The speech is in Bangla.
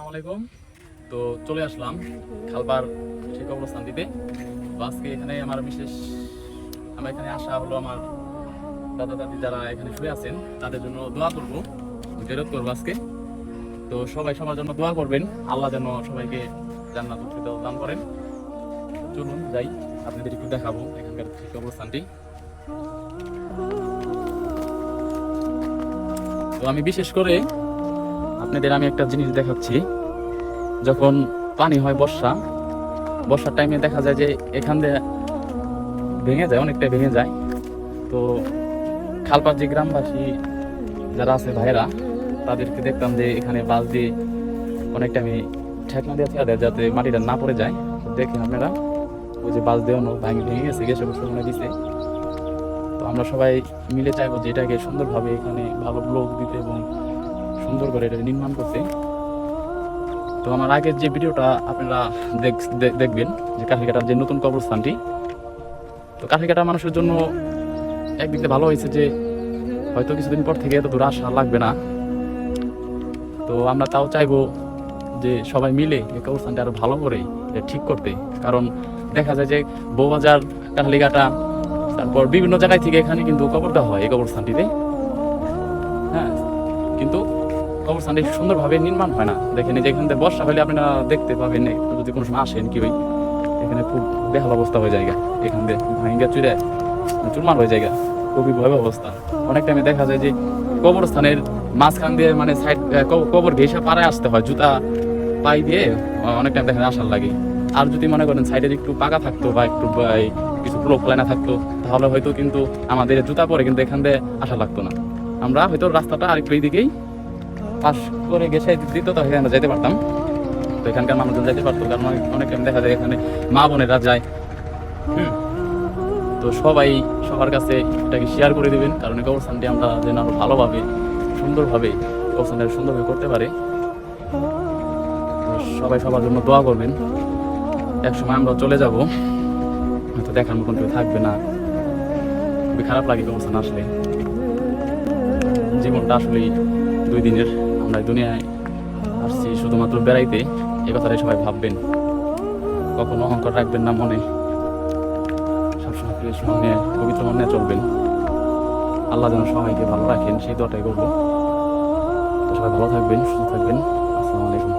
আসসালামু আলাইকুম। তো চলে আসলাম খালপার সেই কবরস্থান দিতে। তো আজকে এখানে আমার আমার এখানে আসা হলো আমার দাদা দাদি যারা এখানে শুয়ে আছেন তাদের জন্য দোয়া করবো, ফেরত করবো আজকে। তো সবাই সবার জন্য দোয়া করবেন, আল্লাহ যেন সবাইকে জান্নাত দান করেন। চলুন যাই, আপনাদের একটু দেখাবো এখানকার সেই কবরস্থানটি। তো আমি বিশেষ করে আপনাদের আমি একটা জিনিস দেখাচ্ছি। যখন পানি হয় বর্ষার টাইমে দেখা যায় যে এখান দিয়ে ভেঙে যায়, অনেকটাই ভেঙে যায়। তো খালপার যে গ্রামবাসী যারা আছে ভাইয়েরা, তাদেরকে দেখতাম যে এখানে বাঁশ দিয়ে অনেকটা আমি ঠেকনা দিয়ে দেওয়া দেয় যাতে মাটিটা না পড়ে যায়। তো দেখেন আপনারা ওই যে বাঁশ দেওয়ানো ভেঙে গেছে, গেছে মনে দিছে। তো আমরা সবাই মিলে চাইবো যে এটাকে সুন্দরভাবে এখানে ভালো ব্লক দিতে এবং সুন্দর করে এটা নির্মাণ করতে। তো আমার আগের যে ভিডিওটা আপনারা দেখবেন যে কাঠিকাটার যে নতুন কবরস্থানটি। তো কাঠিকাটা মানুষের জন্য একদিক দিয়ে ভালো হয়েছে যে হয়তো কিছুদিন পর থেকে এত দূর আসা লাগবে না। তো আমরা তাও চাইবো যে সবাই মিলে এই কবরস্থানটা আরো ভালো করে ঠিক করতে। কারণ দেখা যায় যে বউবাজার, কাঠালিঘাটা, তারপর বিভিন্ন জায়গায় থেকে এখানে কিন্তু কবর দেওয়া হয় এই কবরস্থানটিতে। হ্যাঁ, কিন্তু কবরস্থানটি সুন্দরভাবে নির্মাণ হয় না। দেখেন যে এখান থেকে বর্ষা হলে আপনারা দেখতে পাবেন, যদি কোনো সময় আসেন কি, এখানে খুব বেহাল অবস্থা হয়ে যায়, এখান থেকে ভাঙ্গা চুরমার হয়ে যায়, খুবই ভয়াবহ অবস্থা। অনেক টাইমে দেখা যায় যে কবরস্থানের মাঝখান দিয়ে মানে সাইড কবর ঘেঁষা পাড়ায় আসতে হয়, জুতা পাই দিয়ে অনেক টাইম দেখা যায় আসার লাগে। আর যদি মনে করেন সাইডে একটু পাকা থাকতো বা একটু কিছু ফ্লো ফ্লাই না থাকতো, তাহলে হয়তো কিন্তু আমাদের জুতা পরে কিন্তু এখান দিয়ে আসা লাগতো না। আমরা হয়তো রাস্তাটা আরেকটু এই দিকেই পাশ করে গেছে দিত, তো এখানে যেতে পারতাম। তো এখানকার মানুষজন যেতে পারতো, কারণ অনেক টাইম দেখা যায় এখানে মা বোনেরা যায়। তো সবাই সবার কাছে এটাকে শেয়ার করে দিবেন, কারণ এই কবরস্থানটি আমরা যেন আরো ভালোভাবে সুন্দরভাবে কবরস্থানটা সুন্দরভাবে করতে পারে। সবাই সবার জন্য দোয়া করবেন। একসময় আমরা চলে যাব, হয়তো দেখার মতন কেউ থাকবে না। খুবই খারাপ লাগে কবরস্থান আসলে। জীবনটা আসলেই 2 দিনের। আমরা দুনিয়ায় আসছি শুধুমাত্র বেড়াইতে, এই কথাটাই সবাই ভাববেন। কখনো অহংকার রাখবেন না মনে, সবসময় ফ্রেশ মনে, পবিত্র মনে চলবেন। আল্লাহ যেন সবাইকে ভালো রাখেন, সেই দোয়াটাই করবো। সবাই ভালো থাকবেন, সুস্থ থাকবেন। আসসালামু আলাইকুম।